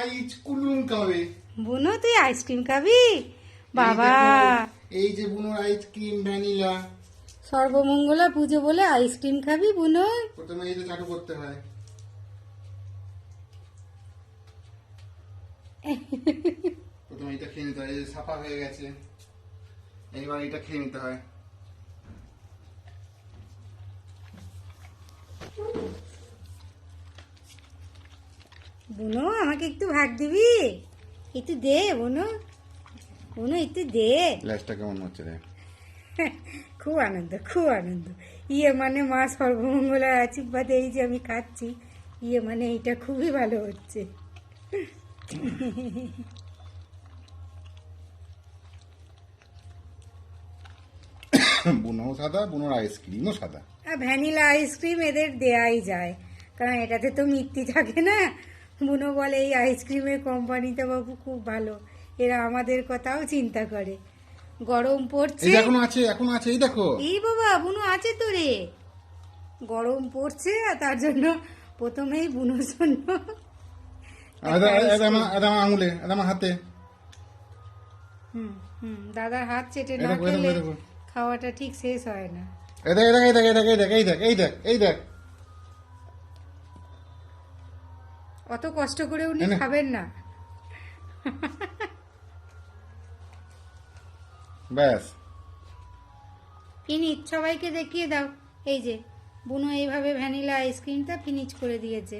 Ice cream খাবে। বুনো তুই আইসক্রিম খাবি? বাবা, এই যে বুনোর আইসক্রিম ভ্যানিলা। সর্বমঙ্গলা পুজো বলে আইসক্রিম খাবি বুনো? প্রথমে এই যে চাটু করতে হয়। প্রথমে এটা খেয়ে নিতে হয়, এই যে সাফা হয়ে গেছে, এইবার এটা খেয়ে নিতে হয়। বুনো আমাকে একটু ভাগ দিবি? একটু দে বুনো, বুনো একটু দে। ল্যাসটা কেমন হচ্ছে রে? খুব আনন্দ, খুব আনন্দ। ইয়ে মানে মা সর্বমঙ্গলার আশীর্বাদে এই যে আমি খাচ্ছি, ইয়ে মানে এইটা খুবই ভালো হচ্ছে। বুনোও সাদা, বুনোর আইসক্রিমও সাদা। আর ভ্যানিলা আইসক্রিম এদের দেয়াই যায়, কারণ এটাতে তো মিথ্যি থাকে না। বুনো বলে এই আইসক্রিমের কোম্পানিটা বাবু খুব ভালো, এরা আমাদের কথাও চিন্তা করে। গরম পড়ছে, এই এখনো আছে, এখনো আছে, এই দেখো। এই বাবা বুনো আছে তো রে। গরম পড়ছে আর তার জন্য প্রথমেই বুনোর জন্য আমার আঙুলে, আমার হাতে। হুম হুম, দাদার হাত চেটে এই না দেখো, এই দেখো, খেলে এই দেখো। খাওয়াটা ঠিক শেষ হয় না। এই দেখ, এই দেখ, এই দেখ, এই দেখ, এই দেখ, এই দেখ, এই দেখ। অত কষ্ট করে উনি এই নে। খাবেন না। ব্যাস। ফিনিশ, সবাইকে দেখিয়ে দাও। এই যে বুনো এইভাবে ভ্যানিলা আইসক্রিমটা ফিনিশ করে দিয়েছে।